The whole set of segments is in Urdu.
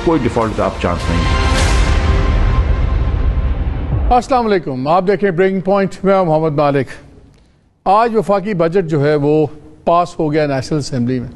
کوئی ڈیفالٹ کا آپ چانس نہیں ہے۔ السلام علیکم، آپ دیکھیں بریکنگ پوائنٹ، میں محمد مالک۔ آج وفاقی بجٹ جو ہے وہ پاس ہو گیا نیشنل اسمبلی میں۔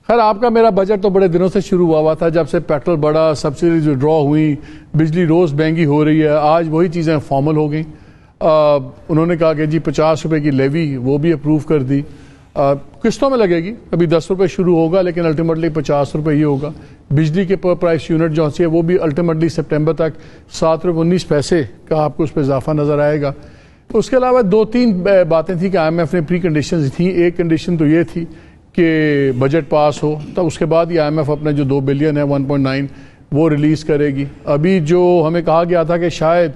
خیر آپ کا میرا بجٹ تو بڑے دنوں سے شروع ہوا تھا، جب سے پیٹرول بڑھا، سبسڈیز ڈرا ہوئی، بجلی روز مہنگی ہو رہی ہے۔ آج وہی چیزیں فارمل ہو گئیں۔ انہوں نے کہا کہ جی 50 روپے کی لیوی وہ بھی اپروو کر دی، قسطوں میں لگے گی، ابھی 10 روپے شروع ہوگا لیکن الٹیمیٹلی 50 روپے ہی ہوگا۔ بجلی کے پر پرائس یونٹ جو ہے وہ بھی الٹیمیٹلی سپٹمبر تک 7 روپے 19 پیسے کا آپ کو اس پہ اضافہ نظر آئے گا۔ اس کے علاوہ 2-3 باتیں تھیں کہ آئی ایم ایف نے پری کنڈیشنز تھیں۔ ایک کنڈیشن تو یہ تھی کہ بجٹ پاس ہو، تو اس کے بعد یہ آئی ایم ایف اپنے جو 2 بلین ہے 1.9 وہ ریلیز کرے گی۔ ابھی جو ہمیں کہا گیا تھا کہ شاید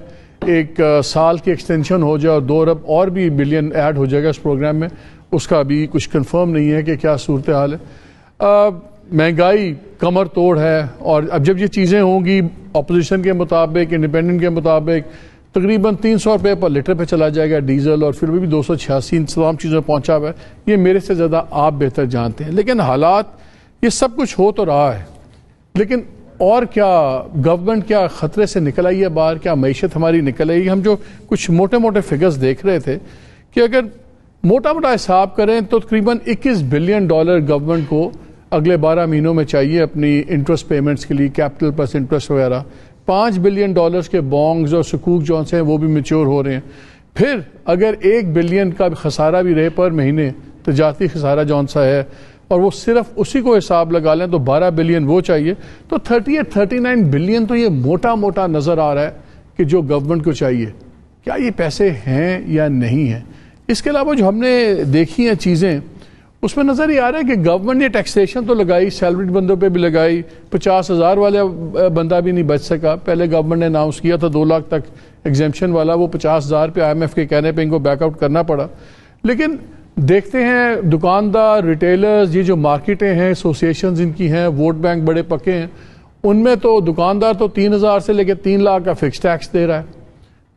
ایک سال کی ایکسٹینشن ہو جائے اور 2 ارب اور بھی بلین ایڈ ہو جائے گا اس پروگرام میں، اس کا ابھی کچھ کنفرم نہیں ہے کہ کیا صورتحال ہے۔ مہنگائی کمر توڑ ہے، اور اب جب یہ چیزیں ہوں گی اپوزیشن کے مطابق، انڈیپینڈنٹ کے مطابق، تقریباً 300 روپے پر لیٹر پہ چلا جائے گا ڈیزل، اور پھر بھی 286 تمام چیزوں پہنچا ہوا ہے۔ یہ میرے سے زیادہ آپ بہتر جانتے ہیں، لیکن حالات یہ سب کچھ ہو تو رہا ہے، لیکن اور کیا گورنمنٹ کیا خطرے سے نکل آئی ہے باہر، کیا معیشت ہماری نکل آئی ہے؟ ہم جو کچھ موٹے موٹے فگرز دیکھ رہے تھے کہ اگر موٹا موٹا حساب کریں تو تقریباً $21 بلین گورنمنٹ کو اگلے 12 مہینوں میں چاہیے اپنی انٹرسٹ پیمنٹس کے لیے، کیپٹل پلس انٹرسٹ وغیرہ۔ $5 بلین کے بانڈز اور سکوک جو ہیں وہ بھی میچور ہو رہے ہیں۔ پھر اگر $1 بلین کا خسارہ بھی رہے پر مہینے، تجارتی خسارہ جون سا ہے، اور وہ صرف اسی کو حساب لگا لیں تو 12 بلین وہ چاہیے، تو 39 بلین تو یہ موٹا موٹا نظر آ رہا ہے کہ جو گورنمنٹ کو چاہیے۔ کیا یہ پیسے ہیں یا نہیں ہیں؟ اس کے علاوہ جو ہم نے دیکھی ہیں چیزیں، اس میں نظر یہ آ رہا ہے کہ گورنمنٹ نے ٹیکسیشن تو لگائی، سیلریڈ بندوں پہ بھی لگائی، 50,000 والا بندہ بھی نہیں بچ سکا۔ پہلے گورنمنٹ نے اناؤنس کیا تھا 2 لاکھ تک ایگزیمپشن والا، وہ 50,000 پہ آئی ایم ایف کے کہنے پہ ان کو بیک آؤٹ کرنا پڑا۔ لیکن دیکھتے ہیں دکاندار، ریٹیلرز، یہ جو مارکیٹیں ہیں، ایسوسیشنز ان کی ہیں، ووٹ بینک بڑے پکے ہیں، ان میں تو دکاندار تو 3,000 سے لے کے 3 لاکھ کا فکس ٹیکس دے رہا ہے،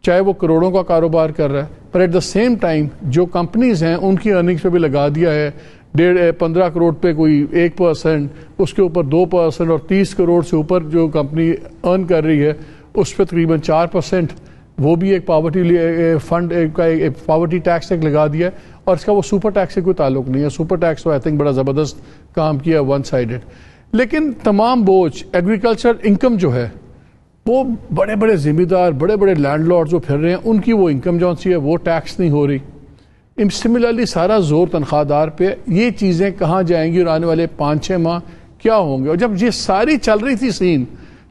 چاہے وہ کروڑوں کا کاروبار کر رہا ہے۔ پر ایٹ دا سیم ٹائم جو کمپنیز ہیں ان کی ارننگز پہ بھی لگا دیا ہے 15 کروڑ پہ کوئی 1%، اس کے اوپر 2%، اور 30 کروڑ سے اوپر جو کمپنی ارن کر رہی ہے اس پہ تقریباً 4%، وہ بھی ایک پاورٹی فنڈ کا ایک پاورٹی ٹیکس ایک لگا دیا ہے، اور اس کا وہ سپر ٹیکس سے کوئی تعلق نہیں ہے۔ سپر ٹیکس تو آئی تھنک بڑا زبردست کام کیا، ون سائیڈڈ۔ لیکن تمام بوجھ ایگریکلچر انکم جو ہے وہ بڑے بڑے ذمہ دار، بڑے بڑے لینڈ لارڈ جو پھر رہے ہیں، ان کی وہ انکم جو سی ہے وہ ٹیکس نہیں ہو رہی۔ سملرلی سارا زور تنخواہ دار پہ۔ یہ چیزیں کہاں جائیں گی اور آنے والے 5-6 ماہ کیا ہوں گے؟ اور جب یہ ساری چل رہی تھی سین،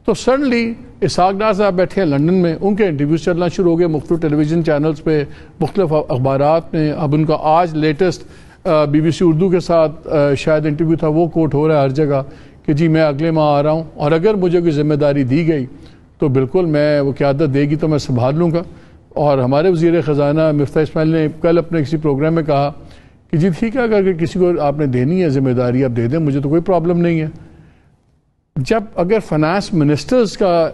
تو سڈنلی اسحاق ڈار صاحب بیٹھے ہیں لنڈن میں، ان کے انٹرویوز چلنا شروع ہو گئے مختلف ٹیلی ویژن چینلز پہ، مختلف اخبارات میں۔ اب ان کا آج لیٹسٹ BBC اردو کے ساتھ شاید انٹرویو تھا، وہ کوٹ ہو رہا ہے ہر جگہ کہ جی میں اگلے ماہ آ رہا ہوں، اور اگر مجھے کوئی ذمہ داری دی گئی تو بالکل میں، وہ قیادت دے گی تو میں سنبھال لوں گا۔ اور ہمارے وزیر خزانہ مفتاح اسماعیل نے کل اپنے کسی پروگرام میں کہا کہ جی ٹھیک ہے، اگر کسی کو آپ نے دینی ہے ذمہ داری آپ دے دیں، مجھے تو کوئی پرابلم نہیں ہے۔ جب اگر فائنانس منسٹرز کا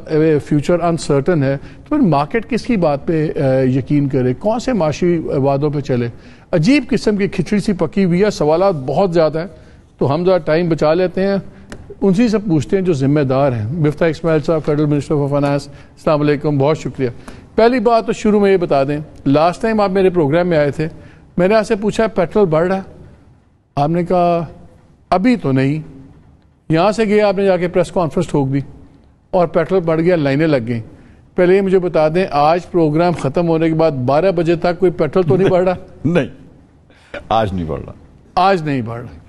فیوچر انسرٹن ہے تو پھر مارکیٹ کس کی بات پہ یقین کرے؟ کون سے معاشی وعدوں پہ چلے؟ عجیب قسم کی کھچڑی سی پکی ہوئی ہے، سوالات بہت زیادہ ہیں، تو ہم ذرا ٹائم بچا لیتے ہیں، ان سے پوچھتے ہیں جو ذمہ دار ہیں۔ مفتاح اسماعیل صاحب، فیڈرل منسٹر آف فائنانس، السلام علیکم، بہت شکریہ۔ پہلی بات تو شروع میں یہ بتا دیں، لاسٹ ٹائم آپ میرے پروگرام میں آئے تھے، میں نے آپ سے پوچھا پیٹرول بڑھ رہا ہے، آپ نے کہا ابھی تو نہیں۔ یہاں سے گیا آپ نے جا کے پریس کانفرنس ٹھوک دی اور پیٹرول بڑھ گیا، لائنیں لگ گئیں۔ پہلے یہ مجھے بتا دیں، آج پروگرام ختم ہونے کے بعد 12 بجے تک کوئی پیٹرول تو نہیں بڑھ رہا؟ نہیں، آج نہیں بڑھ رہا، آج نہیں بڑھ رہا۔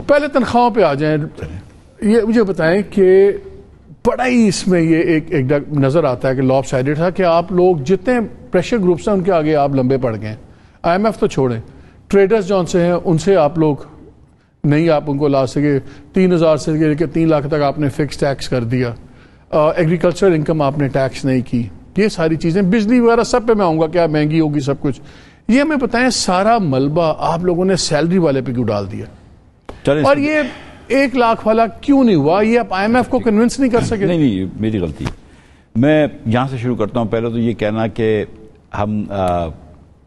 پہلے تنخواہوں پہ آ جائیں، یہ مجھے بتائیں کہ بڑا ہی اس میں یہ ایک نظر آتا ہے کہ لاب سائڈڈ تھا کہ آپ لوگ جتنے پریشر گروپس ہیں ان کے آگے آپ لمبے پڑ گئے ہیں۔ آئی ایم ایف تو چھوڑیں، ٹریڈرز جون سے ہیں ان سے آپ لوگ نہیں آپ ان کو لا سکے، 3,000 سے لے کے 3 لاکھ تک آپ نے فکس ٹیکس کر دیا، ایگریکلچر انکم آپ نے ٹیکس نہیں کی، یہ ساری چیزیں، بجلی وغیرہ سب پہ میں آؤں گا، کیا مہنگی ہوگی سب کچھ۔ یہ ہمیں بتائیں سارا ملبہ آپ لوگوں نے سیلری والے پہ کیوں ڈال دیا؟ اور یہ 1 لاکھ والا کیوں نہیں ہوا؟ یہ آپ آئی ایم ایف کو کنونس نہیں کر سکے؟ نہیں، میری غلطی، میں یہاں سے شروع کرتا ہوں۔ پہلے تو یہ کہنا کہ ہم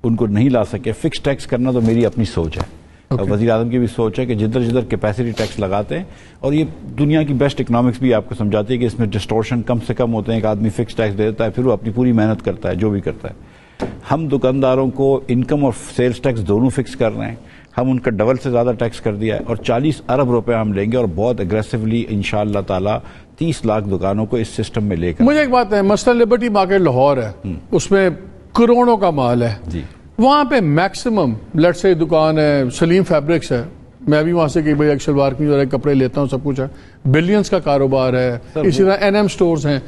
ان کو نہیں لا سکے، فکس ٹیکس کرنا تو میری اپنی سوچ ہے، وزیر اعظم کی بھی سوچ ہے کہ جدھر جدھر کیپیسٹی ٹیکس لگاتے ہیں، اور یہ دنیا کی بیسٹ اکنامکس بھی آپ کو سمجھاتی ہے کہ اس میں ڈسٹورشن کم سے کم ہوتے ہیں، ایک آدمی فکس ٹیکس دے دیتا ہے، پھر وہ اپنی پوری محنت کرتا ہے جو بھی کرتا ہے۔ ہم دکانداروں کو انکم اور سیلز ٹیکس دونوں فکس کر رہے ہیں، ہم ان کا ڈبل سے زیادہ ٹیکس کر دیا ہے، اور 40 ارب روپے ہم لیں گے، اور بہت اگریسولی انشاءاللہ تعالی 30 لاکھ دکانوں کو اس سسٹم میں لے کر۔ مجھے ایک بات ہے، مثلا لبرٹی مارکیٹ لاہور ہے، اس میں کروڑوں کا مال ہے، جی وہاں پہ میکسیمم لیٹ سے دکان ہے، سلیم فیبرکس ہے، میں بھی وہاں سے کہ بھائی ایک شلوار قمیض اور ایک کپڑے لیتا ہوں، سب کچھ ہے، بلینز کا کاروبار ہے، اسی طرح NM سٹورز ہیں،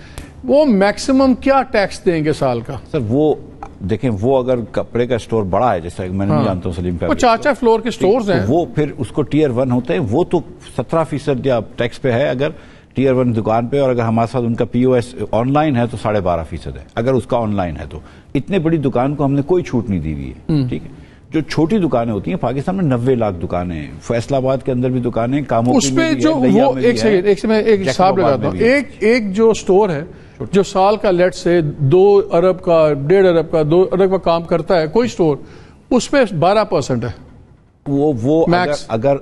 وہ میکسیمم کیا ٹیکس دیں گے سال کا؟ سر وہ دیکھیں، وہ اگر کپڑے کا سٹور بڑا ہے، جیسا میں نہیں جانتا ہوں سلیم وہ 4 فلور کے سٹورز ہیں، وہ پھر اس کو ٹیئر 1 ہوتے ہیں، وہ تو 17% یا ٹیکس پہ ہے اگر ٹیئر 1 دکان پہ، اور اگر ہمارے ساتھ ان کا POS آن لائن ہے تو 12.5% ہے اگر اس کا آن لائن ہے تو۔ اتنے بڑی دکان کو ہم نے کوئی چھوٹ نہیں دی ہوئی ہے، ٹھیک ہے۔ جو چھوٹی دکانیں ہوتی ہیں پاکستان میں 90 لاکھ دکانیں ہیں، فیصل آباد کے اندر بھی دکانیں، کاموں اس پہ جو وہ ایک حساب لگاتا ہوں، ایک جو سٹور ہے جو سال کا لیٹ سے 2 ارب کا 1.5 ارب کا 2 ارب کا کام کرتا ہے، کوئی سٹور اس پہ 12% ہے وہ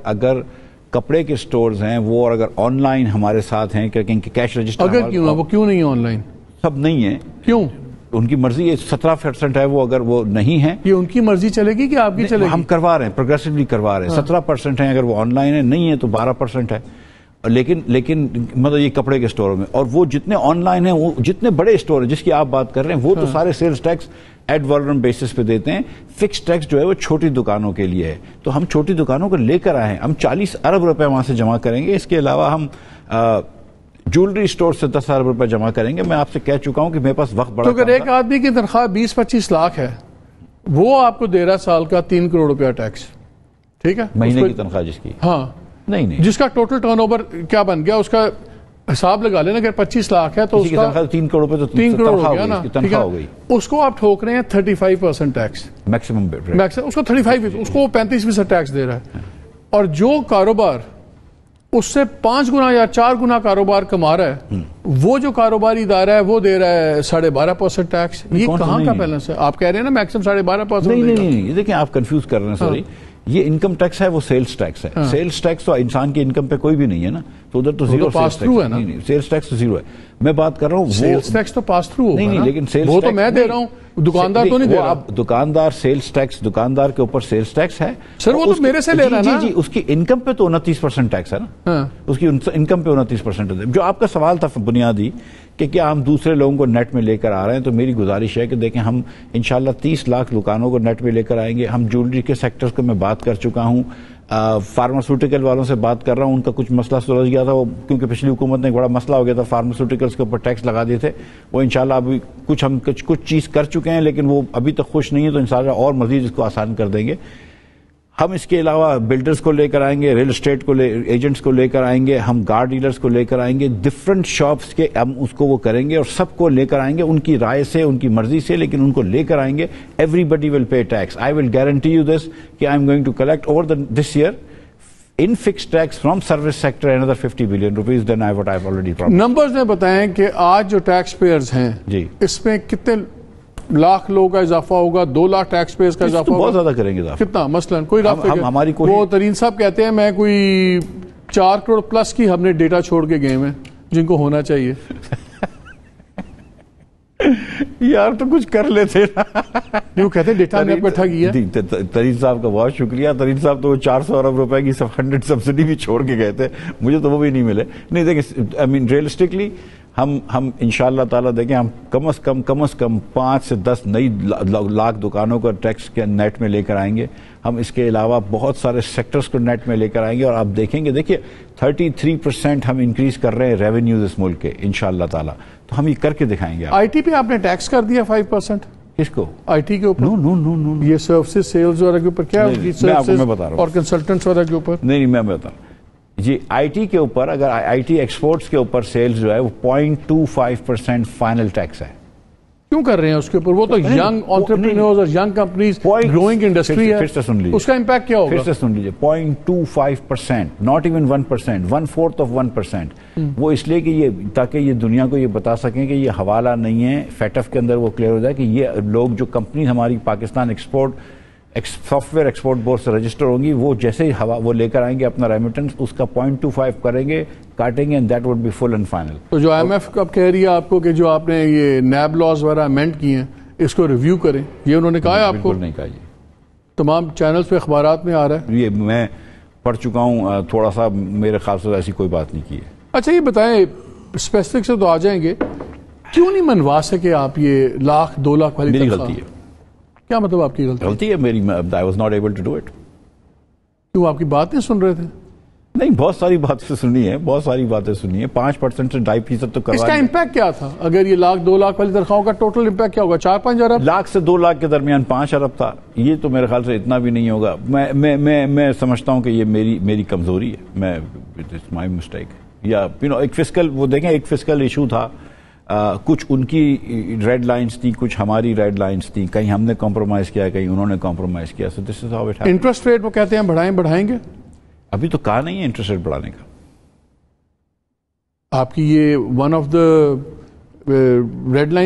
اگر کپڑے کے سٹورز ہیں وہ، اور اگر آن لائن ہمارے ساتھ ہیں کہ کیش رجسٹر، اگر کیوں ہے وہ کیوں نہیں ہے آن لائن؟ سب نہیں ہے، کیوں؟ ان کی مرضی ہے، 17% ہے وہ، اگر وہ نہیں ہے یہ ان کی مرضی چلے گی کہ آپ کی چلے گی؟ ہم کروا رہے ہیں، پروگریسولی کروا رہے ہیں، 17% ہیں اگر وہ آن لائن ہے، نہیں ہے تو 12% ہے، لیکن مطلب یہ کپڑے کے سٹوروں میں، اور وہ جتنے آن لائن ہیں، وہ جتنے بڑے سٹور ہیں جس کی آپ بات کر رہے ہیں، وہ تو سارے سیلز ٹیکس ایڈ والرم بیسس پہ دیتے ہیں، فکس ٹیکس جو ہے وہ چھوٹی دکانوں کے لیے ہے، تو ہم چھوٹی دکانوں کو لے کر آئے ہیں، ہم 40 ارب روپے وہاں سے جمع کریں گے، اس کے علاوہ ہم جولری سٹور سے 10 ارب روپے جمع کریں گے۔ میں آپ سے کہہ چکا ہوں کہ میرے پاس وقت بڑا، تو اگر ایک آدمی کی تنخواہ 20-25 لاکھ ہے، وہ آپ کو دے رہا سال کا 3 کروڑ روپیہ ٹیکس، ٹھیک ہے، مہینے کی تنخواہ جس کی، ہاں نہیں جس کا ٹوٹل ٹرن اوور کیا بن گیا، اس کا حساب لگا لینا، اگر 25 لاکھ ہے تو اس کا 3 کروڑ روپے، تو 3 کروڑ ہو گیا نا، تنخواہ ہو گئی، اس کو آپ ٹھوک رہے ہیں 35% ٹیکس میکسیمم اس کو 35%، اس کو 35% ٹیکس دے رہا ہے، اور جو کاروبار اس سے 5 گنا یا 4 گنا کاروبار کما رہا ہے، وہ جو کاروباری ادارہ ہے وہ دے رہا ہے 12.5% ٹیکس۔ یہ کہاں کا بیلنس ہے؟ آپ کہہ رہے ہیں نا میکسیمم 12.5%۔ نہیں، دیکھیں آپ کنفیوز کر رہے ہیں، سوری، یہ انکم ٹیکس ہے، وہ سیلز ٹیکس ہے، سیلز ٹیکس تو انسان کی انکم پہ کوئی بھی نہیں ہے نا، تو ادھر تو زیرو پاس تھرو ہے نا، سیلز ٹیکس تو زیرو ہے۔ میں بات کر رہا ہوں سیلز ٹیکس تو پاس تھرو ہوگا، نہیں، لیکن سیلز وہ تو میں دے رہا ہوں، دکاندار تو نہیں دے رہا۔ دکاندار سیلز ٹیکس، دکاندار کے اوپر سیلز ٹیکس ہے سر، وہ تو میرے سے لے رہا ہے نا، جی، اس کی انکم پہ تو 29% ٹیکس ہے نا، اس کی انکم پہ 29% ہے۔ جو آپ کا سوال تھا بنیادی کہ کیا ہم دوسرے لوگوں کو نیٹ میں لے کر آ رہے ہیں، تو میری گزارش ہے کہ دیکھیں ہم انشاءاللہ 30 لاکھ دکانوں کو نیٹ میں لے کر آئیں گے۔ ہم جولری کے سیکٹرز کو میں بات کر چکا ہوں، فارماسیوٹیکل والوں سے بات کر رہا ہوں، ان کا کچھ مسئلہ سلجھ گیا تھا، وہ کیونکہ پچھلی حکومت نے ایک بڑا مسئلہ ہو گیا تھا، فارماسیوٹیکلز کے اوپر ٹیکس لگا دیے تھے، وہ انشاءاللہ ابھی کچھ چیز کر چکے ہیں، لیکن وہ ابھی تک خوش نہیں ہے، تو انشاءاللہ اور مزید اس کو آسان کر دیں گے۔ ہم اس کے علاوہ بلڈرز کو لے کر آئیں گے، ریل اسٹیٹ کو ایجنٹس کو لے کر آئیں گے، ہم کار ڈیلرز کو لے کر آئیں گے، ڈفرنٹ شاپس کے ہم اس کو وہ کریں گے، اور سب کو لے کر آئیں گے ان کی رائے سے، ان کی مرضی سے، لیکن ان کو لے کر آئیں گے۔ Everybody will pay tax, I will guarantee you this کہ I am going to collect over this year in fixed tax from service sector another 50 billion rupees than what I've already promised. Numbers نے بتائیں کہ آج جو ٹیکس پیئرز ہیں جی، اس میں کتنے لاکھ لوگوں کا اضافہ ہوگا؟ 2 لاکھ ٹیکس پیئرز کا اضافہ ہوگا؟ بہت زیادہ کریں گے اضافہ، کتنا؟ مثلا کوئی ہماری وہ ترین صاحب کہتے ہیں میں کوئی 4 کروڑ پلس کی ہم نے ڈیٹا چھوڑ کے گئے ہیں جن کو ہونا چاہیے۔ یار تو کچھ کر لیتے نا، وہ کہتے ہیں ڈیٹا ہم نے اکٹھا کیا۔ ترین صاحب کا بہت شکریہ، ترین صاحب تو 400 ارب روپے کی 100 سبسڈی بھی چھوڑ کے گئے تھے، مجھے تو وہ بھی نہیں ملے۔ نہیں دیکھیں، آئی مین ریئلسٹکلی ہم انشاءاللہ تعالیٰ دیکھیں، ہم کم از کم 5 سے 10 نئی لاکھ دکانوں کو ٹیکس کے نیٹ میں لے کر آئیں گے۔ ہم اس کے علاوہ بہت سارے سیکٹرز کو نیٹ میں لے کر آئیں گے، اور آپ دیکھیں گے، دیکھیے 33% ہم انکریز کر رہے ہیں ریونیوز اس ملک کے انشاءاللہ تعالیٰ، تو ہم یہ کر کے دکھائیں گے۔ آئی ٹی پہ آپ نے ٹیکس کر دیا 5%؟ کس کو؟ آئی ٹی کے اوپر؟ نو، یہ سروسز سیلز وغیرہ کے اوپر کیا میں بتا رہا ہوں، اور کنسلٹنٹس وغیرہ کے اوپر؟ نہیں میں بتا رہا ہوں جی، آئی ٹی کے اوپر، اگر آئی ٹی ایکسپورٹس کے اوپر سیلز جو ہے وہ 0.25% فائنل ٹیکس ہے۔ کیوں کر رہے ہیں اس کے اوپر؟ وہ تو ینگ انٹرپرینورز اور ینگ کمپنیز، گروئنگ انڈسٹری ہے، پھر سے سن لیجیے، اس کا امپیکٹ کیا ہوگا؟ پھر سے سن لیجیے، 0.25%، ناٹ ایون 1%، 1/4 of 1%۔ وہ اس لیے کہ یہ تاکہ یہ دنیا کو یہ بتا سکیں کہ یہ حوالہ نہیں ہے، فیٹف کے اندر وہ کلیئر ہو جائے کہ یہ لوگ جو کمپنی ہماری Pakistan export soft where export board سے رجسٹر ہوں گی, وہ جیسے ہی وہ لے کر آئیں گے اپنا ریمیٹنس, اس کا 0.25 کریں گے, کاٹیں گے, and that would be full and final. تو جو IMF اب کہہ رہی ہے آپ کو کہ جو آپ نے یہ نیب لاز وغیرہ امینڈ کیے ہیں اس کو ریویو کریں, یہ انہوں نے کہا ہے آپ کو؟ بالکل نہیں کہا جی, تمام چینلز پہ اخبارات میں آ رہا ہے. یہ میں پڑھ چکا ہوں تھوڑا سا, میرے خیال سے ایسی کوئی بات نہیں کی ہے. اچھا یہ بتائیں, اسپیسیفک سے تو آ جائیں گے, کیوں نہیں منوا سکے آپ یہ لاکھ 2 لاکھ والی میری تنخواہ؟ غلطی ہے. کیا مطلب آپ کی غلطی ہے میری, I was not able to do it. کیوں آپ کی بات نہیں سن رہے تھے؟ نہیں, بہت ساری باتیں سنی ہیں, بہت ساری باتیں سنی ہیں. 5% سے 2.5% تو اس کا امپیکٹ کیا تھا؟ اگر یہ لاکھ 2 لاکھ والی تنخواہوں کا ٹوٹل امپیکٹ کیا ہوگا؟ 4-5 ارب؟ لاکھ سے 2 لاکھ کے درمیان 5 ارب تھا. یہ تو میرے خیال سے اتنا بھی نہیں ہوگا. میں سمجھتا ہوں کہ یہ میری کمزوری ہے, میں اٹس مائی مسٹیک. یا ایک فسکل, وہ دیکھیں ایک فسکل ایشو تھا, کچھ ان کی ریڈ لائنز تھیں, کچھ ہماری ریڈ لائنز تھیں, کہیں ہم نے کمپرومائز کیا, کہیں انہوں نے کمپرومائز کیا. So this is how it happen. Interest rate وہ کہتے ہیں بڑھائیں گے. ابھی تو کہا نہیں ہے انٹرسٹ ریٹ بڑھانے کا. آپ کی یہ one of the red line